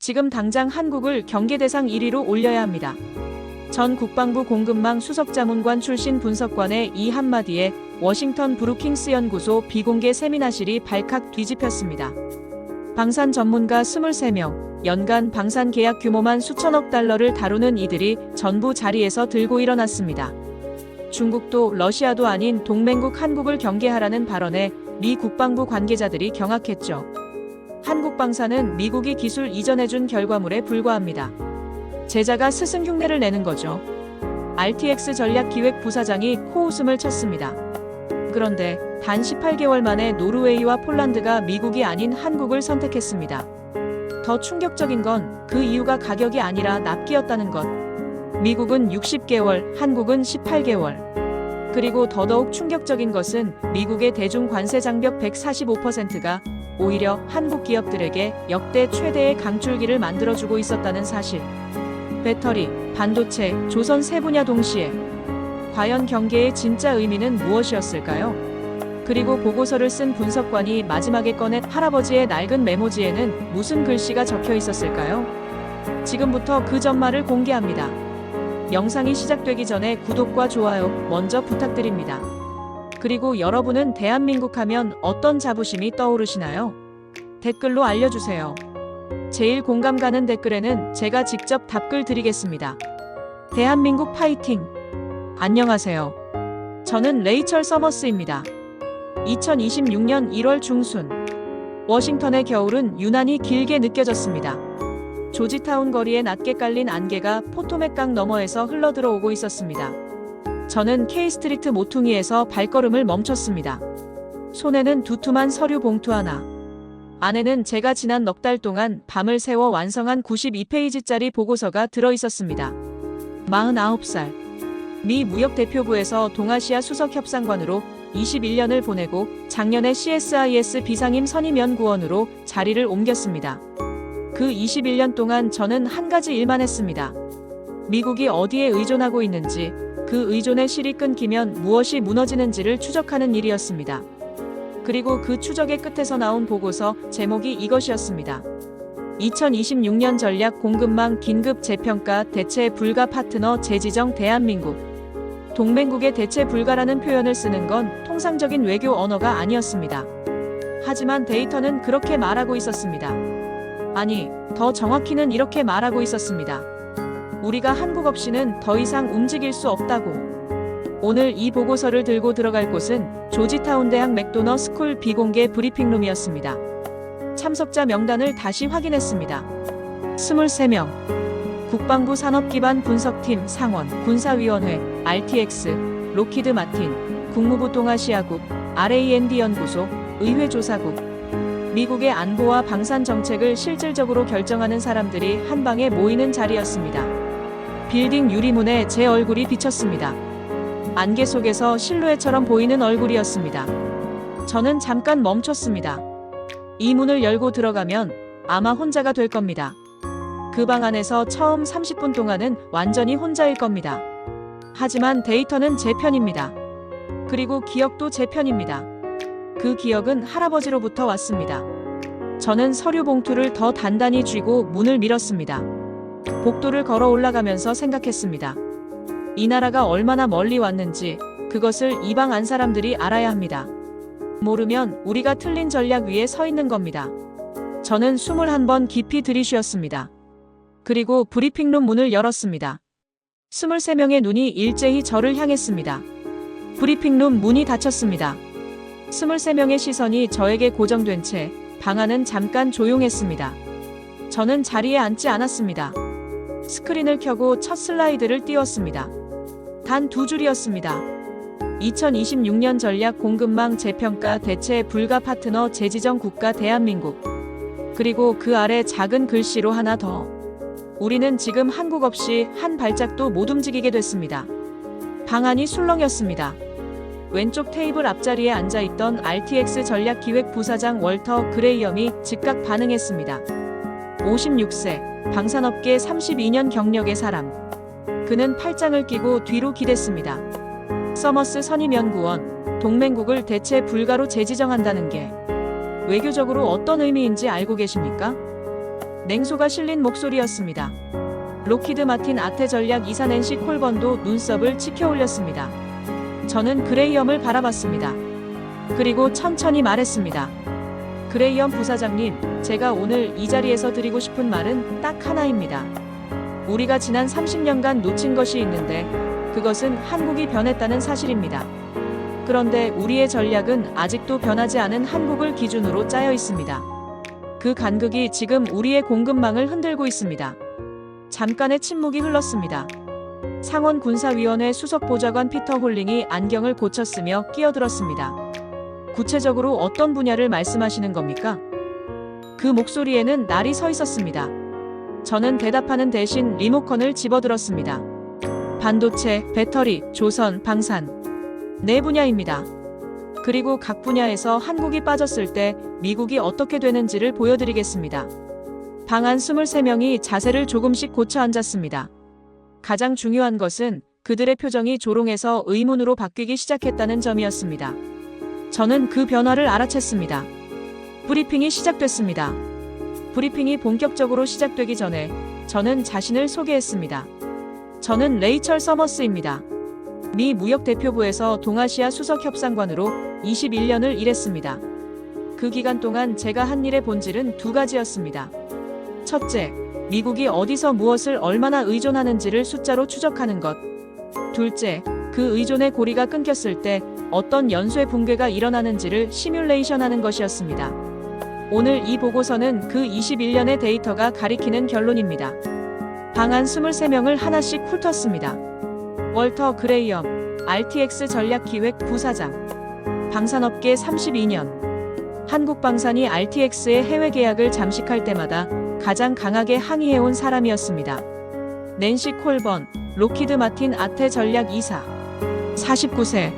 지금 당장 한국을 경계 대상 1위로 올려야 합니다. 전 국방부 공급망 수석자문관 출신 분석관의 이 한마디에 워싱턴 브루킹스 연구소 비공개 세미나실이 발칵 뒤집혔습니다. 방산 전문가 23명, 연간 방산 계약 규모만 수천억 달러를 다루는 이들이 전부 자리에서 들고 일어났습니다. 중국도 러시아도 아닌 동맹국 한국을 경계하라는 발언에 미 국방부 관계자들이 경악했죠. 한국 방산은 미국이 기술 이전해준 결과물에 불과합니다. 제자가 스승 흉내를 내는 거죠. RTX 전략기획부사장이 코웃음을 쳤습니다. 그런데 단 18개월 만에 노르웨이와 폴란드가 미국이 아닌 한국을 선택했습니다. 더 충격적인 건 그 이유가 가격이 아니라 납기였다는 것. 미국은 60개월, 한국은 18개월. 그리고 더더욱 충격적인 것은 미국의 대중 관세 장벽 145%가 오히려 한국 기업들에게 역대 최대의 강줄기를 만들어주고 있었다는 사실. 배터리, 반도체, 조선 세 분야 동시에. 과연 경계의 진짜 의미는 무엇이었을까요? 그리고 보고서를 쓴 분석관이 마지막에 꺼낸 할아버지의 낡은 메모지에는 무슨 글씨가 적혀 있었을까요? 지금부터 그 전말을 공개합니다. 영상이 시작되기 전에 구독과 좋아요 먼저 부탁드립니다. 그리고 여러분은 대한민국 하면 어떤 자부심이 떠오르시나요? 댓글로 알려주세요. 제일 공감 가는 댓글에는 제가 직접 답글 드리겠습니다. 대한민국 파이팅! 안녕하세요. 저는 레이첼 서머스입니다. 2026년 1월 중순. 워싱턴의 겨울은 유난히 길게 느껴졌습니다. 조지타운 거리에 낮게 깔린 안개가 포토맥 강 너머에서 흘러들어오고 있었습니다. 저는 K 스트리트 모퉁이에서 발걸음을 멈췄습니다. 손에는 두툼한 서류 봉투 하나. 안에는 제가 지난 넉 달 동안 밤을 새워 완성한 92페이지짜리 보고서가 들어있었습니다. 49살. 미 무역대표부에서 동아시아 수석협상관으로 21년을 보내고 작년에 CSIS 비상임 선임연구원으로 자리를 옮겼습니다. 그 21년 동안 저는 한 가지 일만 했습니다. 미국이 어디에 의존하고 있는지, 그 의존의 실이 끊기면 무엇이 무너지는지를 추적하는 일이었습니다. 그리고 그 추적의 끝에서 나온 보고서 제목이 이것이었습니다. 2026년 전략 공급망 긴급 재평가 대체 불가 파트너 재지정 대한민국. 동맹국의 대체 불가라는 표현을 쓰는 건 통상적인 외교 언어가 아니었습니다. 하지만 데이터는 그렇게 말하고 있었습니다. 아니, 더 정확히는 이렇게 말하고 있었습니다. 우리가 한국 없이는 더 이상 움직일 수 없다고. 오늘 이 보고서를 들고 들어갈 곳은 조지타운 대학 맥도너 스쿨 비공개 브리핑룸이었습니다. 참석자 명단을 다시 확인했습니다. 23명. 국방부 산업기반 분석팀 상원, 군사위원회, RTX, 로키드 마틴, 국무부 동아시아국, R&D 연구소, 의회조사국. 미국의 안보와 방산 정책을 실질적으로 결정하는 사람들이 한 방에 모이는 자리였습니다. 빌딩 유리문에 제 얼굴이 비쳤습니다. 안개 속에서 실루엣처럼 보이는 얼굴이었습니다. 저는 잠깐 멈췄습니다. 이 문을 열고 들어가면 아마 혼자가 될 겁니다. 그 방 안에서 처음 30분 동안은 완전히 혼자일 겁니다. 하지만 데이터는 제 편입니다. 그리고 기억도 제 편입니다. 그 기억은 할아버지로부터 왔습니다. 저는 서류 봉투를 더 단단히 쥐고 문을 밀었습니다. 복도를 걸어 올라가면서 생각했습니다. 이 나라가 얼마나 멀리 왔는지 그것을 이 방 안 사람들이 알아야 합니다. 모르면 우리가 틀린 전략 위에 서 있는 겁니다. 저는 숨을 한 번 깊이 들이쉬었습니다. 그리고 브리핑룸 문을 열었습니다. 23명의 눈이 일제히 저를 향했습니다. 브리핑룸 문이 닫혔습니다. 23명의 시선이 저에게 고정된 채 방 안은 잠깐 조용했습니다. 저는 자리에 앉지 않았습니다. 스크린을 켜고 첫 슬라이드를 띄웠습니다. 단 2줄이었습니다. 2026년 전략 공급망 재평가 대체 불가 파트너 재지정 국가 대한민국. 그리고 그 아래 작은 글씨로 하나 더. 우리는 지금 한국 없이 한 발짝도 못 움직이게 됐습니다. 방 안이 술렁였습니다. 왼쪽 테이블 앞자리에 앉아있던 RTX 전략기획부사장 월터 그레이엄이 즉각 반응했습니다. 56세, 방산업계 32년 경력의 사람. 그는 팔짱을 끼고 뒤로 기댔습니다. 서머스 선임연구원, 동맹국을 대체 불가로 재지정한다는 게 외교적으로 어떤 의미인지 알고 계십니까? 냉소가 실린 목소리였습니다. 로키드 마틴 아태 전략 이사 낸시 콜번도 눈썹을 치켜 올렸습니다. 저는 그레이엄을 바라봤습니다. 그리고 천천히 말했습니다. 그레이엄 부사장님, 제가 오늘 이 자리에서 드리고 싶은 말은 딱 하나입니다. 우리가 지난 30년간 놓친 것이 있는데 그것은 한국이 변했다는 사실입니다. 그런데 우리의 전략은 아직도 변하지 않은 한국을 기준으로 짜여 있습니다. 그 간극이 지금 우리의 공급망을 흔들고 있습니다. 잠깐의 침묵이 흘렀습니다. 상원군사위원회 수석보좌관 피터 홀링이 안경을 고쳤으며 끼어들었습니다. 구체적으로 어떤 분야를 말씀하시는 겁니까? 그 목소리에는 날이 서 있었습니다. 저는 대답하는 대신 리모컨을 집어들었습니다. 반도체, 배터리, 조선, 방산. 네 분야입니다. 그리고 각 분야에서 한국이 빠졌을 때 미국이 어떻게 되는지를 보여드리겠습니다. 방한 23명이 자세를 조금씩 고쳐 앉았습니다. 가장 중요한 것은 그들의 표정이 조롱에서 의문으로 바뀌기 시작했다는 점이었습니다. 저는 그 변화를 알아챘습니다. 브리핑이 시작됐습니다. 브리핑이 본격적으로 시작되기 전에 저는 자신을 소개했습니다. 저는 레이철 서머스입니다. 미 무역대표부에서 동아시아 수석협상관으로 21년을 일했습니다. 그 기간 동안 제가 한 일의 본질은 두 가지였습니다. 첫째, 미국이 어디서 무엇을 얼마나 의존하는지를 숫자로 추적하는 것. 둘째, 그 의존의 고리가 끊겼을 때 어떤 연쇄 붕괴가 일어나는지를 시뮬레이션하는 것이었습니다. 오늘 이 보고서는 그 21년의 데이터가 가리키는 결론입니다. 방한 23명을 하나씩 훑었습니다. 월터 그레이엄, RTX 전략기획 부사장. 방산업계 32년. 한국방산이 RTX의 해외 계약을 잠식할 때마다 가장 강하게 항의해온 사람이었습니다. 낸시 콜번, 로키드 마틴 아태 전략 이사. 49세.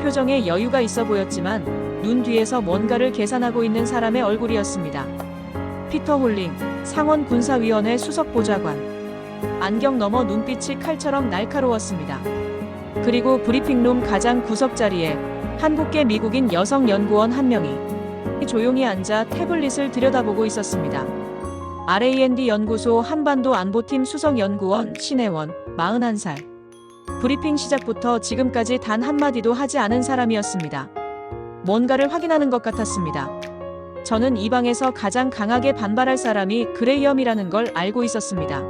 표정에 여유가 있어 보였지만 눈 뒤에서 뭔가를 계산하고 있는 사람의 얼굴이었습니다. 피터 홀링, 상원군사위원회 수석보좌관. 안경 너머 눈빛이 칼처럼 날카로웠습니다. 그리고 브리핑룸 가장 구석 자리에 한국계 미국인 여성 연구원 한 명이 조용히 앉아 태블릿을 들여다보고 있었습니다. R&D 연구소 한반도 안보팀 수석연구원 신혜원, 41살. 브리핑 시작부터 지금까지 단 한마디도 하지 않은 사람이었습니다. 뭔가를 확인하는 것 같았습니다. 저는 이 방에서 가장 강하게 반발할 사람이 그레이엄이라는 걸 알고 있었습니다.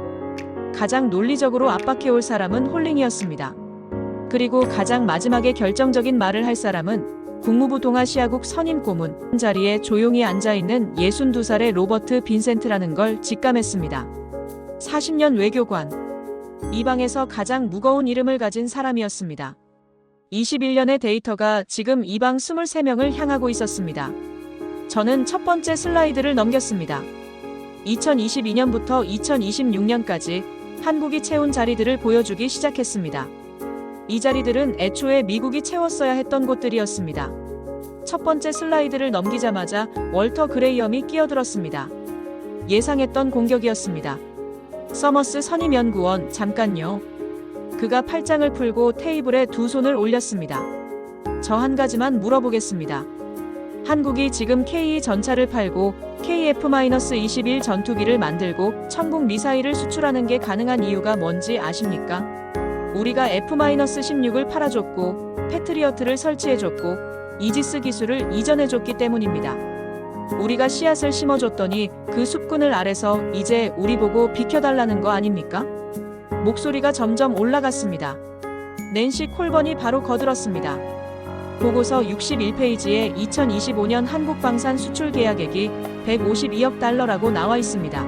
가장 논리적으로 압박해올 사람은 홀링이었습니다. 그리고 가장 마지막에 결정적인 말을 할 사람은 국무부 동아시아국 선임 고문 자리에 조용히 앉아있는 62살의 로버트 빈센트라는 걸 직감했습니다. 40년 외교관. 이 방에서 가장 무거운 이름을 가진 사람이었습니다. 21년의 데이터가 지금 이 방 23명을 향하고 있었습니다. 저는 첫 번째 슬라이드를 넘겼습니다. 2022년부터 2026년까지 한국이 채운 자리들을 보여주기 시작했습니다. 이 자리들은 애초에 미국이 채웠어야 했던 곳들이었습니다. 첫 번째 슬라이드를 넘기자마자 월터 그레이엄이 끼어들었습니다. 예상했던 공격이었습니다. 서머스 선임연구원, 잠깐요. 그가 팔짱을 풀고 테이블에 두 손을 올렸습니다. 저 한 가지만 물어보겠습니다. 한국이 지금 K 전차를 팔고 KF-21 전투기를 만들고 천국 미사일을 수출하는 게 가능한 이유가 뭔지 아십니까? 우리가 F-16을 팔아줬고 패트리어트를 설치해줬고 이지스 기술을 이전해줬기 때문입니다. 우리가 씨앗을 심어줬더니 그 숲꾼을 아래서 이제 우리 보고 비켜달라는 거 아닙니까? 목소리가 점점 올라갔습니다. 낸시 콜번이 바로 거들었습니다. 보고서 61페이지에 2025년 한국방산 수출 계약액이 152억 달러라고 나와 있습니다.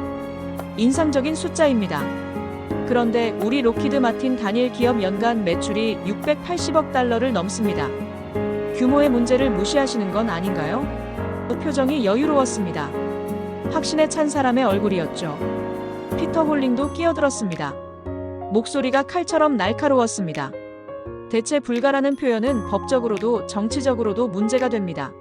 인상적인 숫자입니다. 그런데 우리 로키드 마틴 단일 기업 연간 매출이 680억 달러를 넘습니다. 규모의 문제를 무시하시는 건 아닌가요? 표정이 여유로웠습니다. 확신에 찬 사람의 얼굴이었죠. 피터 홀링도 끼어들었습니다. 목소리가 칼처럼 날카로웠습니다. 대체 불가라는 표현은 법적으로도 정치적으로도 문제가 됩니다.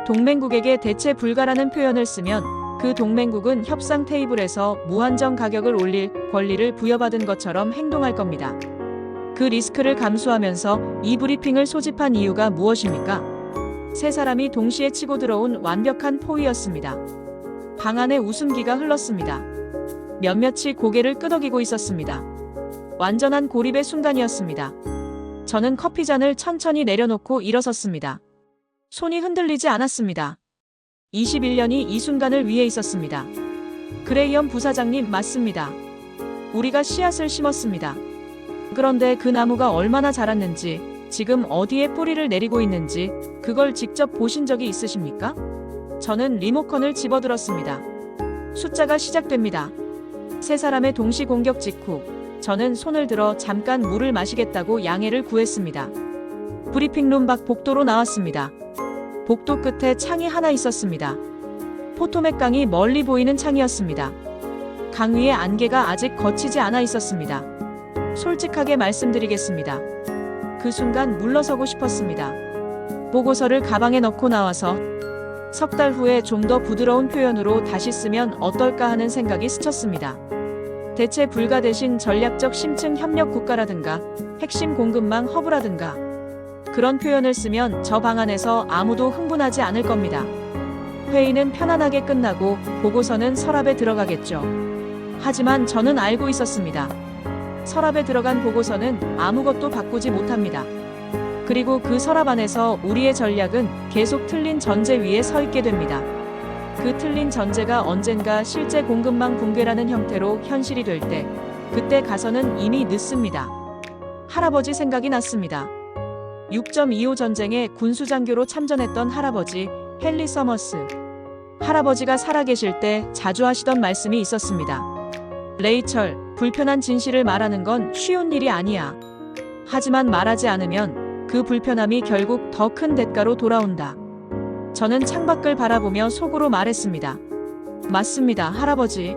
동맹국에게 대체 불가라는 표현을 쓰면 그 동맹국은 협상 테이블에서 무한정 가격을 올릴 권리를 부여받은 것처럼 행동할 겁니다. 그 리스크를 감수하면서 이 브리핑을 소집한 이유가 무엇입니까? 세 사람이 동시에 치고 들어온 완벽한 포위였습니다. 방 안에 웃음기가 흘렀습니다. 몇몇이 고개를 끄덕이고 있었습니다. 완전한 고립의 순간이었습니다. 저는 커피잔을 천천히 내려놓고 일어섰습니다. 손이 흔들리지 않았습니다. 21년이 이 순간을 위해 있었습니다. 그레이엄 부사장님 맞습니다. 우리가 씨앗을 심었습니다. 그런데 그 나무가 얼마나 자랐는지, 지금 어디에 뿌리를 내리고 있는지 그걸 직접 보신 적이 있으십니까? 저는 리모컨을 집어들었습니다. 숫자가 시작됩니다. 세 사람의 동시 공격 직후 저는 손을 들어 잠깐 물을 마시겠다고 양해를 구했습니다. 브리핑룸 밖 복도로 나왔습니다. 복도 끝에 창이 하나 있었습니다. 포토맥 강이 멀리 보이는 창이었습니다. 강 위에 안개가 아직 걷히지 않아 있었습니다. 솔직하게 말씀드리겠습니다. 그 순간 물러서고 싶었습니다. 보고서를 가방에 넣고 나와서 석 달 후에 좀 더 부드러운 표현으로 다시 쓰면 어떨까 하는 생각이 스쳤습니다. 대체 불가 대신 전략적 심층 협력 국가라든가 핵심 공급망 허브라든가 그런 표현을 쓰면 저 방안에서 아무도 흥분하지 않을 겁니다. 회의는 편안하게 끝나고 보고서는 서랍에 들어가겠죠. 하지만 저는 알고 있었습니다. 서랍에 들어간 보고서는 아무것도 바꾸지 못합니다. 그리고 그 서랍 안에서 우리의 전략은 계속 틀린 전제 위에 서 있게 됩니다. 그 틀린 전제가 언젠가 실제 공급망 붕괴라는 형태로 현실이 될 때, 그때 가서는 이미 늦습니다. 할아버지 생각이 났습니다. 6.25 전쟁에 군수장교로 참전했던 할아버지 헨리 서머스. 할아버지가 살아계실 때 자주 하시던 말씀이 있었습니다. 레이철, 불편한 진실을 말하는 건 쉬운 일이 아니야. 하지만 말하지 않으면 그 불편함이 결국 더 큰 대가로 돌아온다. 저는 창밖을 바라보며 속으로 말했습니다. 맞습니다, 할아버지.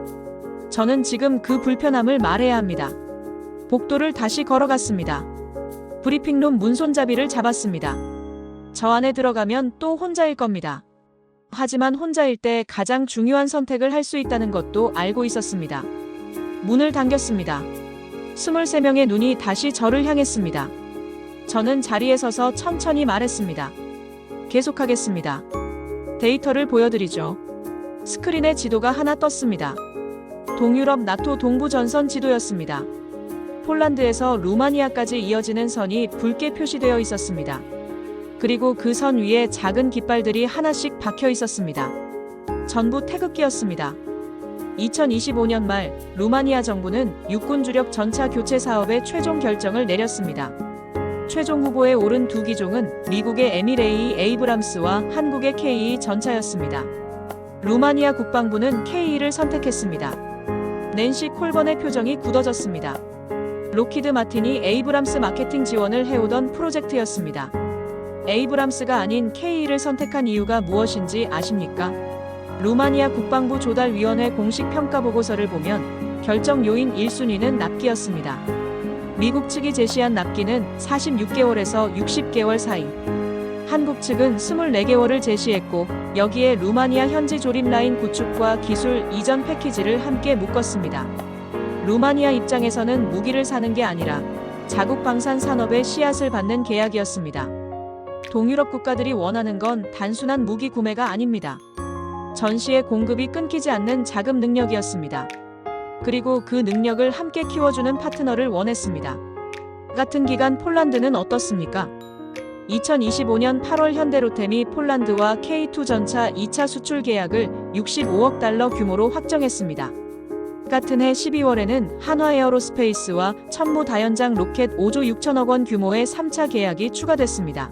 저는 지금 그 불편함을 말해야 합니다. 복도를 다시 걸어갔습니다. 브리핑룸 문손잡이를 잡았습니다. 저 안에 들어가면 또 혼자일 겁니다. 하지만 혼자일 때 가장 중요한 선택을 할 수 있다는 것도 알고 있었습니다. 문을 당겼습니다. 23명의 눈이 다시 저를 향했습니다. 저는 자리에 서서 천천히 말했습니다. 계속하겠습니다. 데이터를 보여드리죠. 스크린에 지도가 하나 떴습니다. 동유럽 나토 동부 전선 지도였습니다. 폴란드에서 루마니아까지 이어지는 선이 붉게 표시되어 있었습니다. 그리고 그 선 위에 작은 깃발들이 하나씩 박혀 있었습니다. 전부 태극기였습니다. 2025년 말 루마니아 정부는 육군 주력 전차 교체 사업의 최종 결정을 내렸습니다. 최종 후보에 오른 두 기종은 미국의 에미레이 에이브람스와 한국의 K2 전차였습니다. 루마니아 국방부는 K2를 선택했습니다. 낸시 콜번의 표정이 굳어졌습니다. 로키드 마틴이 에이브람스 마케팅 지원을 해오던 프로젝트였습니다. 에이브람스가 아닌 K2를 선택한 이유가 무엇인지 아십니까? 루마니아 국방부 조달위원회 공식 평가 보고서를 보면 결정 요인 1순위는 납기였습니다. 미국 측이 제시한 납기는 46개월에서 60개월 사이. 한국 측은 24개월을 제시했고 여기에 루마니아 현지 조립 라인 구축과 기술 이전 패키지를 함께 묶었습니다. 루마니아 입장에서는 무기를 사는 게 아니라 자국 방산 산업의 씨앗을 받는 계약이었습니다. 동유럽 국가들이 원하는 건 단순한 무기 구매가 아닙니다. 전시의 공급이 끊기지 않는 자금 능력이었습니다. 그리고 그 능력을 함께 키워주는 파트너를 원했습니다. 같은 기간 폴란드는 어떻습니까? 2025년 8월 현대로템이 폴란드와 K2 전차 2차 수출 계약을 65억 달러 규모로 확정했습니다. 같은 해 12월에는 한화에어로스페이스와 천무 다연장 로켓 5조 6천억 원 규모의 3차 계약이 추가됐습니다.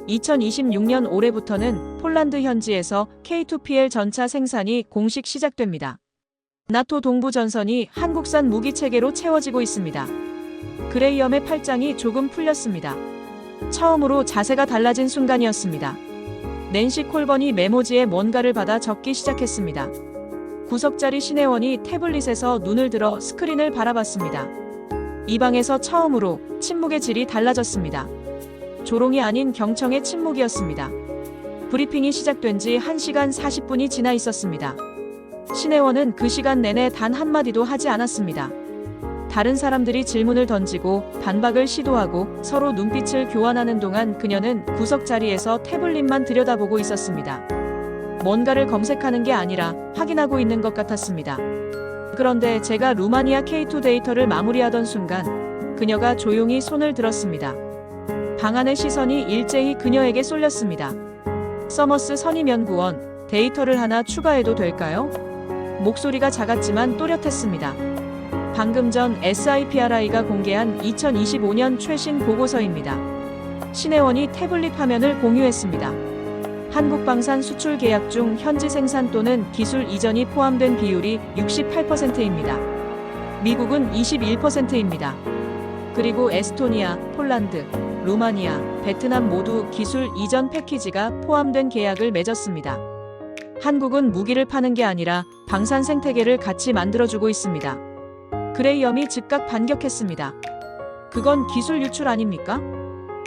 2026년 올해부터는 폴란드 현지에서 K2PL 전차 생산이 공식 시작됩니다. 나토 동부 전선이 한국산 무기 체계로 채워지고 있습니다. 그레이엄의 팔짱이 조금 풀렸습니다. 처음으로 자세가 달라진 순간이었습니다. 낸시 콜번이 메모지에 뭔가를 받아 적기 시작했습니다. 구석자리 신혜원이 태블릿에서 눈을 들어 스크린을 바라봤습니다. 이 방에서 처음으로 침묵의 질이 달라졌습니다. 조롱이 아닌 경청의 침묵이었습니다. 브리핑이 시작된 지 1시간 40분이 지나 있었습니다. 신혜원은 그 시간 내내 단 한마디도 하지 않았습니다. 다른 사람들이 질문을 던지고 반박을 시도하고 서로 눈빛을 교환하는 동안 그녀는 구석 자리에서 태블릿만 들여다보고 있었습니다. 뭔가를 검색하는 게 아니라 확인하고 있는 것 같았습니다. 그런데 제가 루마니아 K2 데이터를 마무리하던 순간 그녀가 조용히 손을 들었습니다. 방안의 시선이 일제히 그녀에게 쏠렸습니다. 서머스 선임연구원, 데이터를 하나 추가해도 될까요? 목소리가 작았지만 또렷했습니다. 방금 전 SIPRI가 공개한 2025년 최신 보고서입니다. 신혜원이 태블릿 화면을 공유했습니다. 한국 방산 수출 계약 중 현지 생산 또는 기술 이전이 포함된 비율이 68%입니다. 미국은 21%입니다. 그리고 에스토니아, 폴란드, 루마니아, 베트남 모두 기술 이전 패키지가 포함된 계약을 맺었습니다. 한국은 무기를 파는 게 아니라 방산 생태계를 같이 만들어주고 있습니다. 그레이엄이 즉각 반격했습니다. 그건 기술 유출 아닙니까?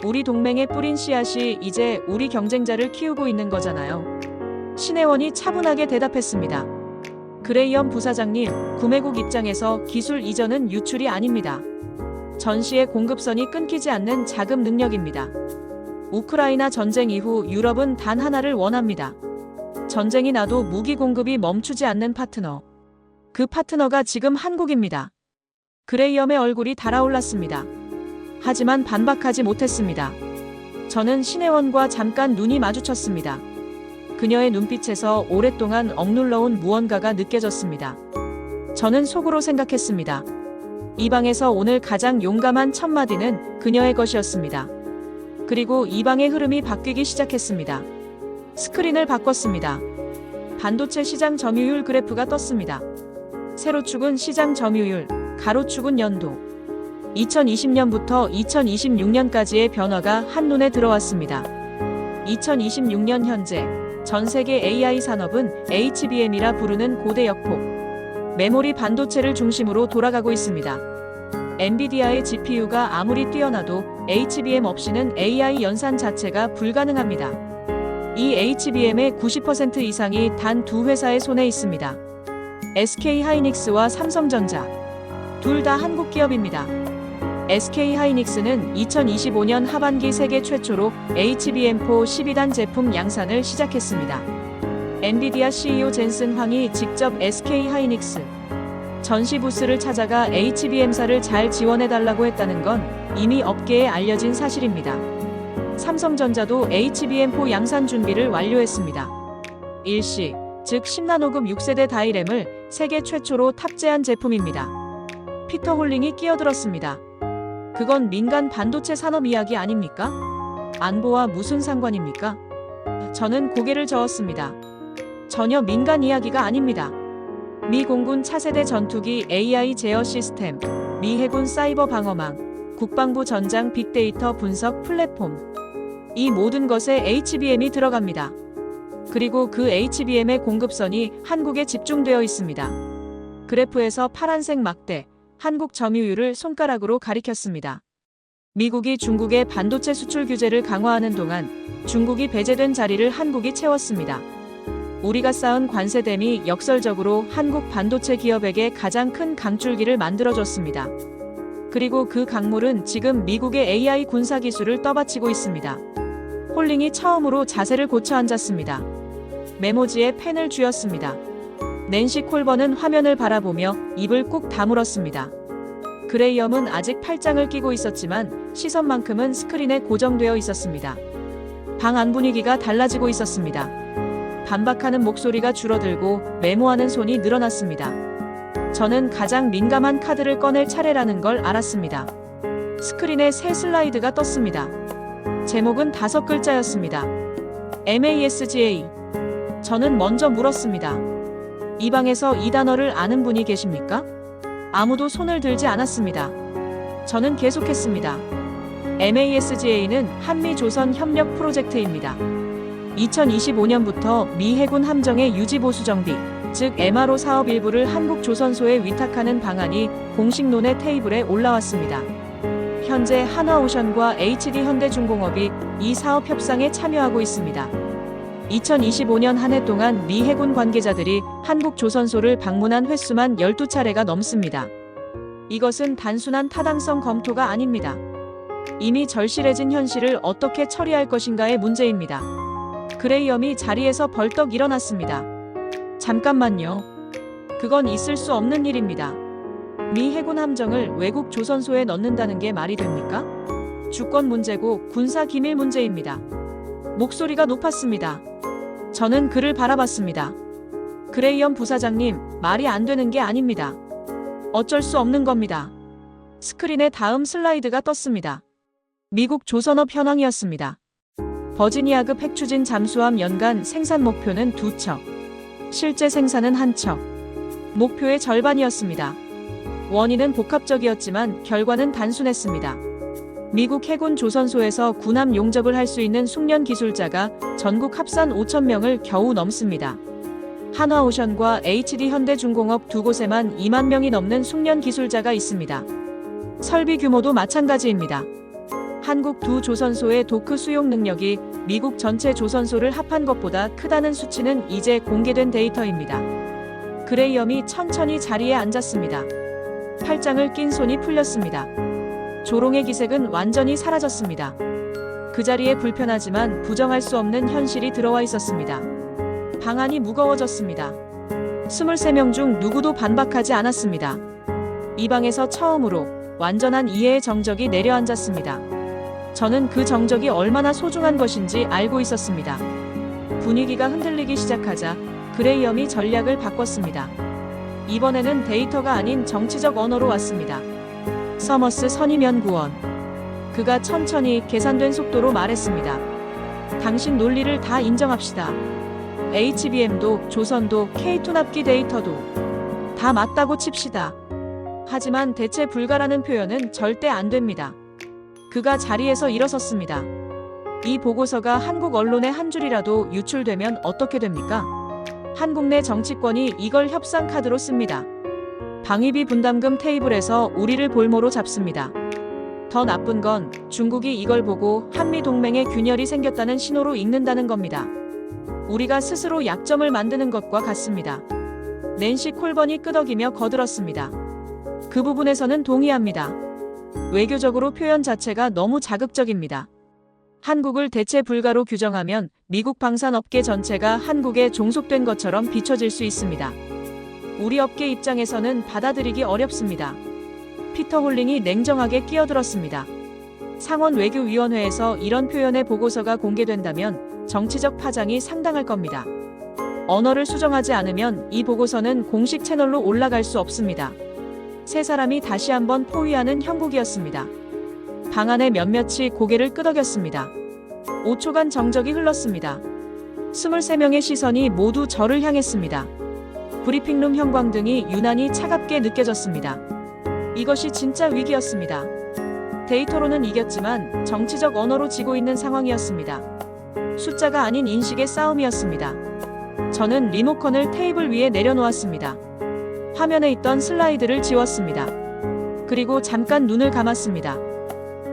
우리 동맹에 뿌린 씨앗이 이제 우리 경쟁자를 키우고 있는 거잖아요. 신혜원이 차분하게 대답했습니다. 그레이엄 부사장님, 구매국 입장에서 기술 이전은 유출이 아닙니다. 전시의 공급선이 끊기지 않는 자금 능력입니다. 우크라이나 전쟁 이후 유럽은 단 하나를 원합니다. 전쟁이 나도 무기 공급이 멈추지 않는 파트너. 그 파트너가 지금 한국입니다. 그레이엄의 얼굴이 달아올랐습니다. 하지만 반박하지 못했습니다. 저는 신혜원과 잠깐 눈이 마주쳤습니다. 그녀의 눈빛에서 오랫동안 억눌러온 무언가가 느껴졌습니다. 저는 속으로 생각했습니다. 이 방에서 오늘 가장 용감한 첫마디는 그녀의 것이었습니다. 그리고 이 방의 흐름이 바뀌기 시작했습니다. 스크린을 바꿨습니다. 반도체 시장 점유율 그래프가 떴습니다. 세로축은 시장 점유율, 가로축은 연도. 2020년부터 2026년까지의 변화가 한눈에 들어왔습니다. 2026년 현재 전 세계 AI 산업은 HBM이라 부르는 고대 역폭 메모리 반도체를 중심으로 돌아가고 있습니다. 엔비디아의 GPU가 아무리 뛰어나도 HBM 없이는 AI 연산 자체가 불가능합니다. 이 HBM의 90% 이상이 단 두 회사의 손에 있습니다. SK하이닉스와 삼성전자. 둘 다 한국 기업입니다. SK하이닉스는 2025년 하반기 세계 최초로 HBM4 12단 제품 양산을 시작했습니다. 엔비디아 CEO 젠슨 황이 직접 SK하이닉스 전시 부스를 찾아가 HBM사를 잘 지원해달라고 했다는 건 이미 업계에 알려진 사실입니다. 삼성전자도 HBM4 양산 준비를 완료했습니다. 일시, 즉 10나노급 6세대 다이램을 세계 최초로 탑재한 제품입니다. 피터 홀링이 끼어들었습니다. 그건 민간 반도체 산업 이야기 아닙니까? 안보와 무슨 상관입니까? 저는 고개를 저었습니다. 전혀 민간 이야기가 아닙니다. 미 공군 차세대 전투기 AI 제어 시스템, 미 해군 사이버 방어망, 국방부 전장 빅데이터 분석 플랫폼. 이 모든 것에 HBM이 들어갑니다. 그리고 그 HBM의 공급선이 한국에 집중되어 있습니다. 그래프에서 파란색 막대, 한국 점유율을 손가락으로 가리켰습니다. 미국이 중국의 반도체 수출 규제를 강화하는 동안 중국이 배제된 자리를 한국이 채웠습니다. 우리가 쌓은 관세댐이 역설적으로 한국 반도체 기업에게 가장 큰 강줄기를 만들어줬습니다. 그리고 그 강물은 지금 미국의 AI 군사 기술을 떠받치고 있습니다. 홀링이 처음으로 자세를 고쳐 앉았습니다. 메모지에 펜을 쥐었습니다. 낸시 콜버는 화면을 바라보며 입을 꾹 다물었습니다. 그레이엄은 아직 팔짱을 끼고 있었지만 시선만큼은 스크린에 고정되어 있었습니다. 방 안 분위기가 달라지고 있었습니다. 반박하는 목소리가 줄어들고 메모하는 손이 늘어났습니다. 저는 가장 민감한 카드를 꺼낼 차례라는 걸 알았습니다. 스크린에 새 슬라이드가 떴습니다. 제목은 5글자였습니다. MASGA. 저는 먼저 물었습니다. 이 방에서 이 단어를 아는 분이 계십니까? 아무도 손을 들지 않았습니다. 저는 계속했습니다. MASGA는 한미조선 협력 프로젝트입니다. 2025년부터 미 해군 함정의 유지보수 정비, 즉 MRO 사업 일부를 한국조선소에 위탁하는 방안이 공식 논의 테이블에 올라왔습니다. 현재 한화오션과 HD현대중공업이 이 사업 협상에 참여하고 있습니다. 2025년 한 해 동안 미 해군 관계자들이 한국조선소를 방문한 횟수만 12차례가 넘습니다. 이것은 단순한 타당성 검토가 아닙니다. 이미 절실해진 현실을 어떻게 처리할 것인가의 문제입니다. 그레이엄이 자리에서 벌떡 일어났습니다. 잠깐만요. 그건 있을 수 없는 일입니다. 미 해군 함정을 외국 조선소에 넣는다는 게 말이 됩니까? 주권 문제고 군사 기밀 문제입니다. 목소리가 높았습니다. 저는 그를 바라봤습니다. 그레이엄 부사장님, 말이 안 되는 게 아닙니다. 어쩔 수 없는 겁니다. 스크린에 다음 슬라이드가 떴습니다. 미국 조선업 현황이었습니다. 버지니아급 핵추진 잠수함 연간 생산 목표는 2척. 실제 생산은 1척. 목표의 절반이었습니다. 원인은 복합적이었지만 결과는 단순했습니다. 미국 해군 조선소에서 군함 용접을 할 수 있는 숙련 기술자가 전국 합산 5,000명을 겨우 넘습니다. 한화오션과 HD 현대중공업 두 곳에만 2만 명이 넘는 숙련 기술자가 있습니다. 설비 규모도 마찬가지입니다. 한국 두 조선소의 도크 수용 능력이 미국 전체 조선소를 합한 것보다 크다는 수치는 이제 공개된 데이터입니다. 그레이엄이 천천히 자리에 앉았습니다. 팔짱을 낀 손이 풀렸습니다. 조롱의 기색은 완전히 사라졌습니다. 그 자리에 불편하지만 부정할 수 없는 현실이 들어와 있었습니다. 방안이 무거워졌습니다. 23명 중 누구도 반박하지 않았습니다. 이 방에서 처음으로 완전한 이해의 정적이 내려앉았습니다. 저는 그 정적이 얼마나 소중한 것인지 알고 있었습니다. 분위기가 흔들리기 시작하자 그레이엄이 전략을 바꿨습니다. 이번에는 데이터가 아닌 정치적 언어로 왔습니다. 서머스 선임연구원. 그가 천천히 계산된 속도로 말했습니다. 당신 논리를 다 인정합시다. HBM도 조선도 K2 납기 데이터도 다 맞다고 칩시다. 하지만 대체 불가라는 표현은 절대 안 됩니다. 그가 자리에서 일어섰습니다. 이 보고서가 한국 언론에 한 줄이라도 유출되면 어떻게 됩니까? 한국 내 정치권이 이걸 협상 카드로 씁니다. 방위비 분담금 테이블에서 우리를 볼모로 잡습니다. 더 나쁜 건 중국이 이걸 보고 한미 동맹에 균열이 생겼다는 신호로 읽는다는 겁니다. 우리가 스스로 약점을 만드는 것과 같습니다. 낸시 콜번이 끄덕이며 거들었습니다. 그 부분에서는 동의합니다. 외교적으로 표현 자체가 너무 자극적입니다. 한국을 대체 불가로 규정하면 미국 방산업계 전체가 한국에 종속된 것처럼 비춰질 수 있습니다. 우리 업계 입장에서는 받아들이기 어렵습니다. 피터 홀링이 냉정하게 끼어들었습니다. 상원 외교위원회에서 이런 표현의 보고서가 공개된다면 정치적 파장이 상당할 겁니다. 언어를 수정하지 않으면 이 보고서는 공식 채널로 올라갈 수 없습니다. 세 사람이 다시 한번 포위하는 형국이었습니다. 방 안에 몇몇이 고개를 끄덕였습니다. 5초간 정적이 흘렀습니다. 23명의 시선이 모두 저를 향했습니다. 브리핑룸 형광등이 유난히 차갑게 느껴졌습니다. 이것이 진짜 위기였습니다. 데이터로는 이겼지만 정치적 언어로 지고 있는 상황이었습니다. 숫자가 아닌 인식의 싸움이었습니다. 저는 리모컨을 테이블 위에 내려놓았습니다. 화면에 있던 슬라이드를 지웠습니다. 그리고 잠깐 눈을 감았습니다.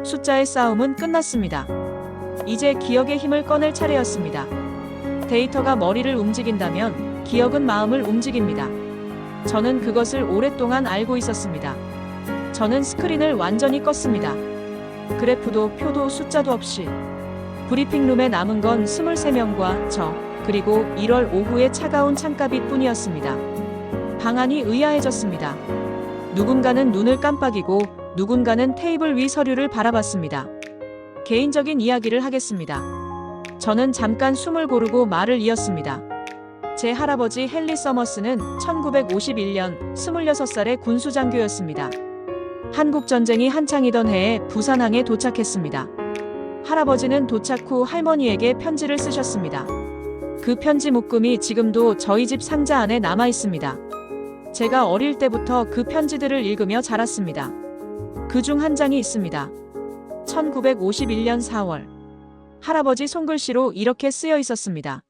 숫자의 싸움은 끝났습니다. 이제 기억의 힘을 꺼낼 차례였습니다. 데이터가 머리를 움직인다면 기억은 마음을 움직입니다. 저는 그것을 오랫동안 알고 있었습니다. 저는 스크린을 완전히 껐습니다. 그래프도 표도 숫자도 없이 브리핑룸에 남은 건 23명과 저, 그리고 1월 오후의 차가운 창가빛 뿐이었습니다. 방안이 의아해졌습니다. 누군가는 눈을 깜빡이고 누군가는 테이블 위 서류를 바라봤습니다. 개인적인 이야기를 하겠습니다. 저는 잠깐 숨을 고르고 말을 이었습니다. 제 할아버지 헨리 서머스는 1951년 26살의 군수장교였습니다. 한국전쟁이 한창이던 해에 부산항에 도착했습니다. 할아버지는 도착 후 할머니에게 편지를 쓰셨습니다. 그 편지 묶음이 지금도 저희 집 상자 안에 남아 있습니다. 제가 어릴 때부터 그 편지들을 읽으며 자랐습니다. 그중 한 장이 있습니다. 1951년 4월. 할아버지 손글씨로 이렇게 쓰여 있었습니다.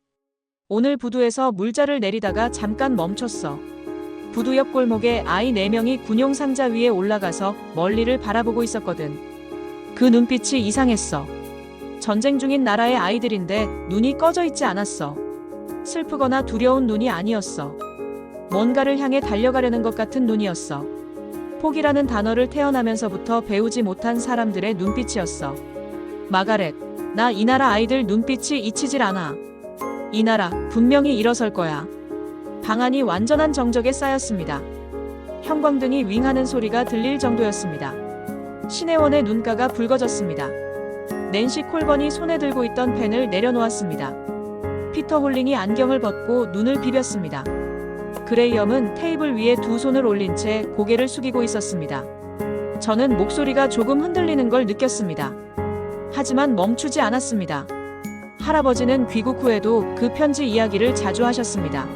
오늘 부두에서 물자를 내리다가 잠깐 멈췄어. 부두 옆 골목에 아이 4명이 군용 상자 위에 올라가서 멀리를 바라보고 있었거든. 그 눈빛이 이상했어. 전쟁 중인 나라의 아이들인데 눈이 꺼져 있지 않았어. 슬프거나 두려운 눈이 아니었어. 뭔가를 향해 달려가려는 것 같은 눈이었어. 포기라는 단어를 태어나면서부터 배우지 못한 사람들의 눈빛이었어. 마가렛, 나 이 나라 아이들 눈빛이 잊히질 않아. 이 나라 분명히 일어설 거야. 방안이 완전한 정적에 쌓였습니다. 형광등이 윙하는 소리가 들릴 정도였습니다. 신혜원의 눈가가 붉어졌습니다. 낸시 콜번이 손에 들고 있던 펜을 내려놓았습니다. 피터 홀링이 안경을 벗고 눈을 비볐습니다. 그레이엄은 테이블 위에 두 손을 올린 채 고개를 숙이고 있었습니다. 저는 목소리가 조금 흔들리는 걸 느꼈습니다. 하지만 멈추지 않았습니다. 할아버지는 귀국 후에도 그 편지 이야기를 자주 하셨습니다.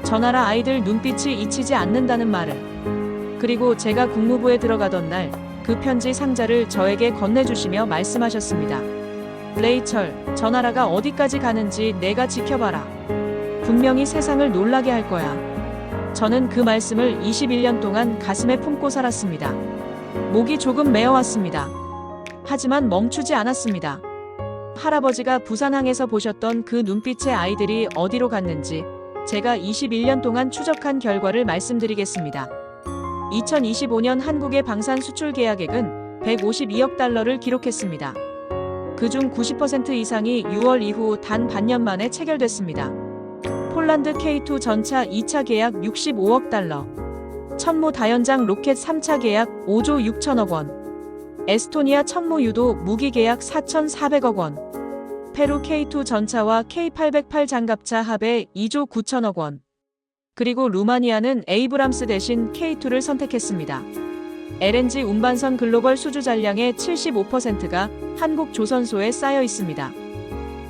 저 나라 아이들 눈빛이 잊히지 않는다는 말을. 그리고 제가 국무부에 들어가던 날 그 편지 상자를 저에게 건네주시며 말씀하셨습니다. 레이철, 저 나라가 어디까지 가는지 내가 지켜봐라. 분명히 세상을 놀라게 할 거야. 저는 그 말씀을 21년 동안 가슴에 품고 살았습니다. 목이 조금 메어왔습니다. 하지만 멈추지 않았습니다. 할아버지가 부산항에서 보셨던 그 눈빛의 아이들이 어디로 갔는지 제가 21년 동안 추적한 결과를 말씀드리겠습니다. 2025년 한국의 방산 수출 계약액은 152억 달러를 기록했습니다. 그중 90% 이상이 6월 이후 단 반년 만에 체결됐습니다. 폴란드 K2 전차 2차 계약 65억 달러, 천무 다연장 로켓 3차 계약 5조 6천억 원, 에스토니아 천무 유도 무기 계약 4,400억 원, 페루 K2 전차와 K808 장갑차 합의 2조 9천억 원, 그리고 루마니아는 에이브람스 대신 K2를 선택했습니다. LNG 운반선 글로벌 수주 잔량의 75%가 한국 조선소에 쌓여 있습니다.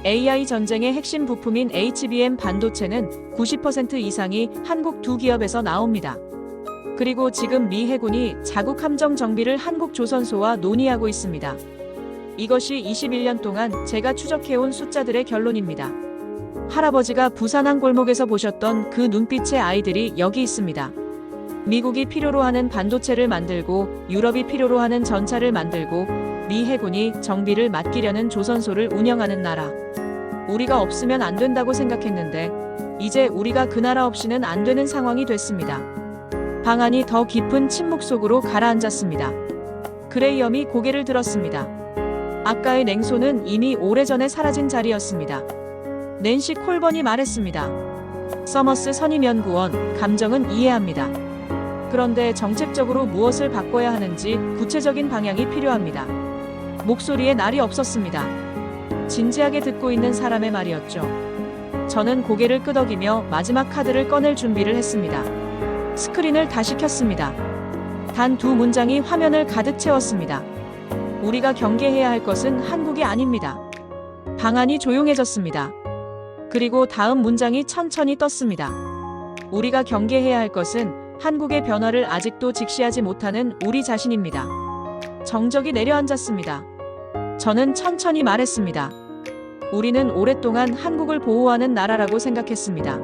AI 전쟁의 핵심 부품인 HBM 반도체는 90% 이상이 한국 두 기업에서 나옵니다. 그리고 지금 미 해군이 자국 함정 정비를 한국 조선소와 논의하고 있습니다. 이것이 21년 동안 제가 추적해온 숫자들의 결론입니다. 할아버지가 부산항 골목에서 보셨던 그 눈빛의 아이들이 여기 있습니다. 미국이 필요로 하는 반도체를 만들고 유럽이 필요로 하는 전차를 만들고 미 해군이 정비를 맡기려는 조선소를 운영하는 나라. 우리가 없으면 안 된다고 생각했는데 이제 우리가 그 나라 없이는 안 되는 상황이 됐습니다. 방안이 더 깊은 침묵 속으로 가라앉았습니다. 그레이엄이 고개를 들었습니다. 아까의 냉소는 이미 오래전에 사라진 자리였습니다. 낸시 콜번이 말했습니다. 서머스 선임연구원, 감정은 이해합니다. 그런데 정책적으로 무엇을 바꿔야 하는지 구체적인 방향이 필요합니다. 목소리에 날이 없었습니다. 진지하게 듣고 있는 사람의 말이었죠. 저는 고개를 끄덕이며 마지막 카드를 꺼낼 준비를 했습니다. 스크린을 다시 켰습니다. 단 두 문장이 화면을 가득 채웠습니다. 우리가 경계해야 할 것은 한국이 아닙니다. 방안이 조용해졌습니다. 그리고 다음 문장이 천천히 떴습니다. 우리가 경계해야 할 것은 한국의 변화를 아직도 직시하지 못하는 우리 자신입니다. 정적이 내려앉았습니다. 저는 천천히 말했습니다. 우리는 오랫동안 한국을 보호하는 나라라고 생각했습니다.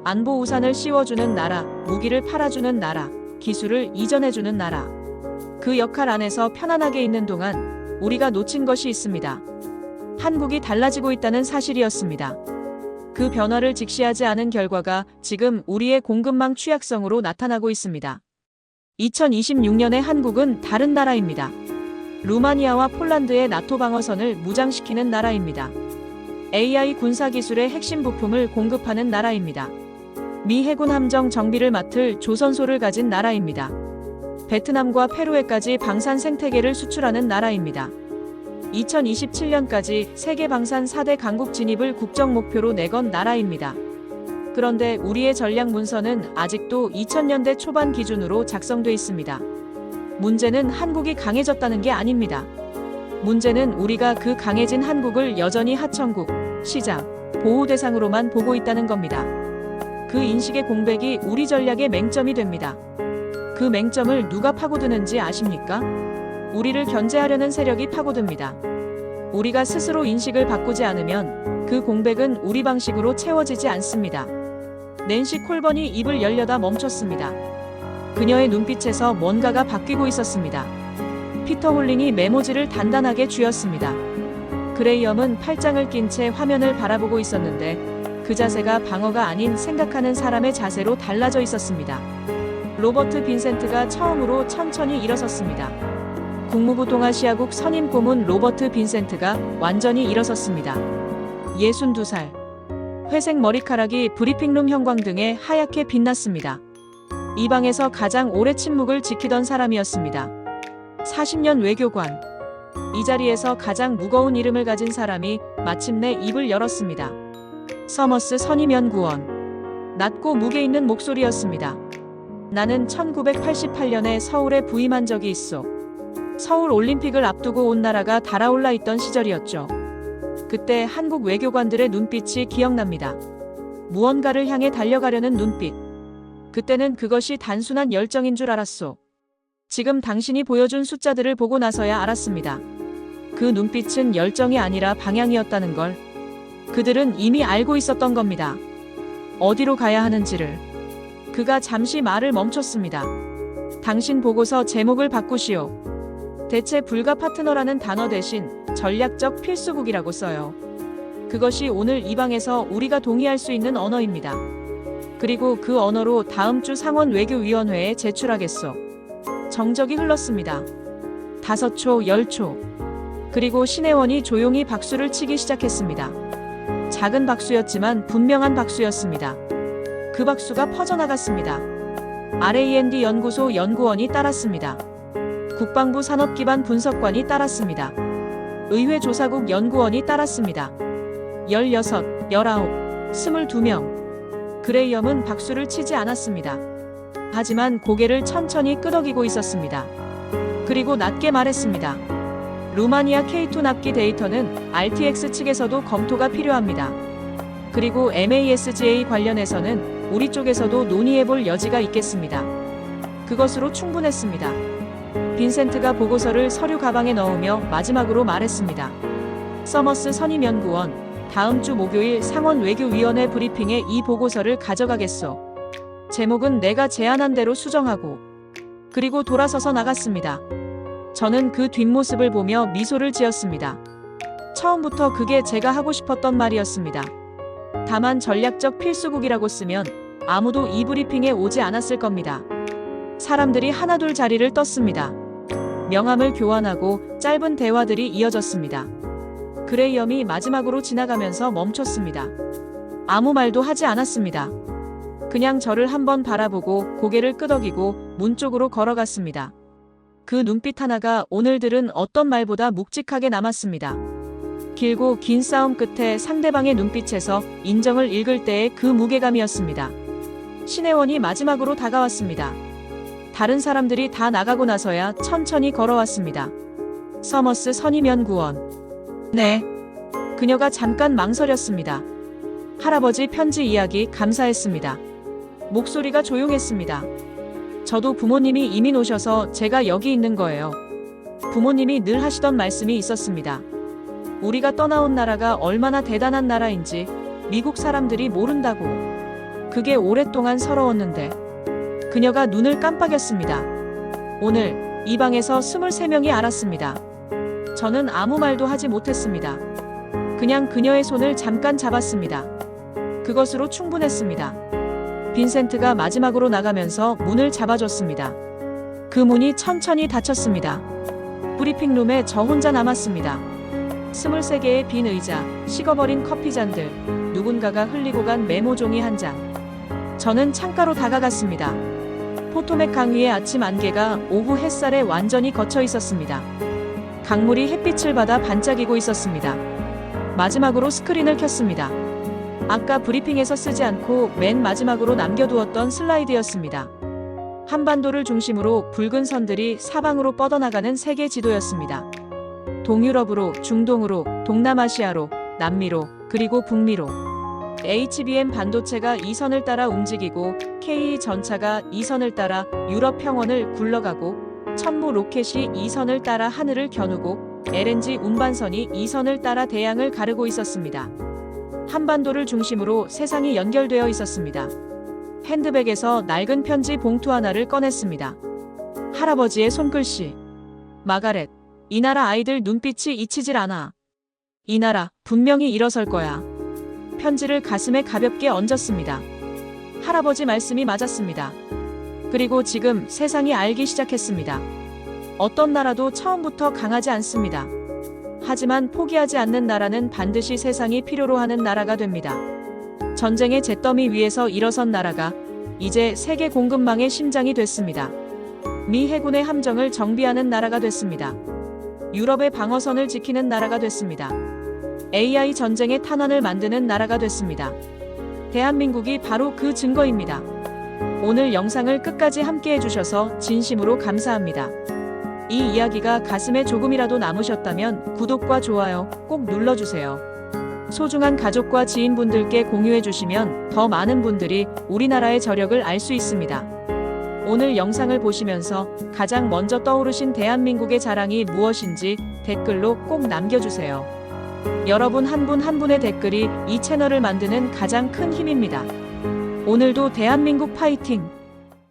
안보 우산을 씌워주는 나라, 무기를 팔아주는 나라, 기술을 이전해주는 나라. 그 역할 안에서 편안하게 있는 동안 우리가 놓친 것이 있습니다. 한국이 달라지고 있다는 사실이었습니다. 그 변화를 직시하지 않은 결과가 지금 우리의 공급망 취약성으로 나타나고 있습니다. 2026년의 한국은 다른 나라입니다. 루마니아와 폴란드의 나토 방어선을 무장시키는 나라입니다. AI 군사기술의 핵심 부품을 공급하는 나라입니다. 미 해군 함정 정비를 맡을 조선소를 가진 나라입니다. 베트남과 페루에까지 방산 생태계를 수출하는 나라입니다. 2027년까지 세계 방산 4대 강국 진입을 국정 목표로 내건 나라입니다. 그런데 우리의 전략 문서는 아직도 2000년대 초반 기준으로 작성돼 있습니다. 문제는 한국이 강해졌다는 게 아닙니다. 문제는 우리가 그 강해진 한국을 여전히 하청국, 시장, 보호 대상으로만 보고 있다는 겁니다. 그 인식의 공백이 우리 전략의 맹점이 됩니다. 그 맹점을 누가 파고드는지 아십니까? 우리를 견제하려는 세력이 파고듭니다. 우리가 스스로 인식을 바꾸지 않으면 그 공백은 우리 방식으로 채워지지 않습니다. 낸시 콜번이 입을 열려다 멈췄습니다. 그녀의 눈빛에서 뭔가가 바뀌고 있었습니다. 피터 홀링이 메모지를 단단하게 쥐었습니다. 그레이엄은 팔짱을 낀 채 화면을 바라보고 있었는데 그 자세가 방어가 아닌 생각하는 사람의 자세로 달라져 있었습니다. 로버트 빈센트가 처음으로 천천히 일어섰습니다. 국무부 동아시아국 선임 고문 로버트 빈센트가 완전히 일어섰습니다. 62살. 회색 머리카락이 브리핑룸 형광등에 하얗게 빛났습니다. 이 방에서 가장 오래 침묵을 지키던 사람이었습니다. 40년 외교관. 이 자리에서 가장 무거운 이름을 가진 사람이 마침내 입을 열었습니다. 서머스 선임연구원. 낮고 무게 있는 목소리였습니다. 나는 1988년에 서울에 부임한 적이 있어. 서울 올림픽을 앞두고 온 나라가 달아올라 있던 시절이었죠. 그때 한국 외교관들의 눈빛이 기억납니다. 무언가를 향해 달려가려는 눈빛. 그때는 그것이 단순한 열정인 줄 알았소. 지금 당신이 보여준 숫자들을 보고 나서야 알았습니다. 그 눈빛은 열정이 아니라 방향이었다는 걸 그들은 이미 알고 있었던 겁니다. 어디로 가야 하는지를. 그가 잠시 말을 멈췄습니다. 당신 보고서 제목을 바꾸시오. 대체 불가 파트너라는 단어 대신 전략적 필수국이라고 써요. 그것이 오늘 이 방에서 우리가 동의할 수 있는 언어입니다. 그리고 그 언어로 다음 주 상원 외교위원회에 제출하겠소. 정적이 흘렀습니다. 5초, 10초. 그리고 신혜원이 조용히 박수를 치기 시작했습니다. 작은 박수였지만 분명한 박수였습니다. 그 박수가 퍼져나갔습니다. R&D 연구소 연구원이 따랐습니다. 국방부 산업기반 분석관이 따랐습니다. 의회 조사국 연구원이 따랐습니다. 16, 19, 22명. 그레이엄은 박수를 치지 않았습니다. 하지만 고개를 천천히 끄덕이고 있었습니다. 그리고 낮게 말했습니다. 루마니아 K2 납기 데이터는 RTX 측에서도 검토가 필요합니다. 그리고 MASGA 관련해서는 우리 쪽에서도 논의해볼 여지가 있겠습니다. 그것으로 충분했습니다. 빈센트가 보고서를 서류 가방에 넣으며 마지막으로 말했습니다. 서머스 선임연구원, 다음 주 목요일 상원 외교위원회 브리핑에 이 보고서를 가져가겠소. 제목은 내가 제안한 대로 수정하고. 그리고 돌아서서 나갔습니다. 저는 그 뒷모습을 보며 미소를 지었습니다. 처음부터 그게 제가 하고 싶었던 말이었습니다. 다만 전략적 필수국이라고 쓰면 아무도 이 브리핑에 오지 않았을 겁니다. 사람들이 하나둘 자리를 떴습니다. 명함을 교환하고 짧은 대화들이 이어졌습니다. 그레이엄이 마지막으로 지나가면서 멈췄습니다. 아무 말도 하지 않았습니다. 그냥 저를 한번 바라보고 고개를 끄덕이고 문 쪽으로 걸어갔습니다. 그 눈빛 하나가 오늘들은 어떤 말보다 묵직하게 남았습니다. 길고 긴 싸움 끝에 상대방의 눈빛에서 인정을 읽을 때의 그 무게감이었습니다. 신혜원이 마지막으로 다가왔습니다. 다른 사람들이 다 나가고 나서야 천천히 걸어왔습니다. 서머스 선임연구원. 네. 그녀가 잠깐 망설였습니다. 할아버지 편지 이야기 감사했습니다. 목소리가 조용했습니다. 저도 부모님이 이민 오셔서 제가 여기 있는 거예요. 부모님이 늘 하시던 말씀이 있었습니다. 우리가 떠나온 나라가 얼마나 대단한 나라인지 미국 사람들이 모른다고. 그게 오랫동안 서러웠는데. 그녀가 눈을 깜빡였습니다. 오늘 이 방에서 23명이 알았습니다. 저는 아무 말도 하지 못했습니다. 그냥 그녀의 손을 잠깐 잡았습니다. 그것으로 충분했습니다. 빈센트가 마지막으로 나가면서 문을 잡아줬습니다. 그 문이 천천히 닫혔습니다. 브리핑룸에 저 혼자 남았습니다. 23개의 빈 의자, 식어버린 커피잔들, 누군가가 흘리고 간 메모종이 한 장. 저는 창가로 다가갔습니다. 포토맥 강위의 아침 안개가 오후 햇살에 완전히 걷혀 있었습니다. 강물이 햇빛을 받아 반짝이고 있었습니다. 마지막으로 스크린을 켰습니다. 아까 브리핑에서 쓰지 않고 맨 마지막으로 남겨두었던 슬라이드였습니다. 한반도를 중심으로 붉은 선들이 사방으로 뻗어나가는 세계 지도였습니다. 동유럽으로, 중동으로, 동남아시아로, 남미로, 그리고 북미로. HBM 반도체가 이 선을 따라 움직이고 KE 전차가 이 선을 따라 유럽 평원을 굴러가고 천무 로켓이 이 선을 따라 하늘을 겨누고 LNG 운반선이 이 선을 따라 대양을 가르고 있었습니다. 한반도를 중심으로 세상이 연결되어 있었습니다. 핸드백에서 낡은 편지 봉투 하나를 꺼냈습니다. 할아버지의 손글씨. 마가렛, 이 나라 아이들 눈빛이 잊히질 않아. 이 나라 분명히 일어설 거야. 편지를 가슴에 가볍게 얹었습니다. 할아버지 말씀이 맞았습니다. 그리고 지금 세상이 알기 시작했습니다. 어떤 나라도 처음부터 강하지 않습니다. 하지만 포기하지 않는 나라는 반드시 세상이 필요로 하는 나라가 됩니다. 전쟁의 잿더미 위에서 일어선 나라가 이제 세계 공급망의 심장이 됐습니다. 미 해군의 함정을 정비하는 나라가 됐습니다. 유럽의 방어선을 지키는 나라가 됐습니다. AI 전쟁의 탄환을 만드는 나라가 됐습니다. 대한민국이 바로 그 증거입니다. 오늘 영상을 끝까지 함께 해주셔서 진심으로 감사합니다. 이 이야기가 가슴에 조금이라도 남으셨다면 구독과 좋아요 꼭 눌러주세요. 소중한 가족과 지인분들께 공유해주시면 더 많은 분들이 우리나라의 저력을 알 수 있습니다. 오늘 영상을 보시면서 가장 먼저 떠오르신 대한민국의 자랑이 무엇인지 댓글로 꼭 남겨주세요. 여러분 한 분 한 분의 댓글이 이 채널을 만드는 가장 큰 힘입니다. 오늘도 대한민국 파이팅!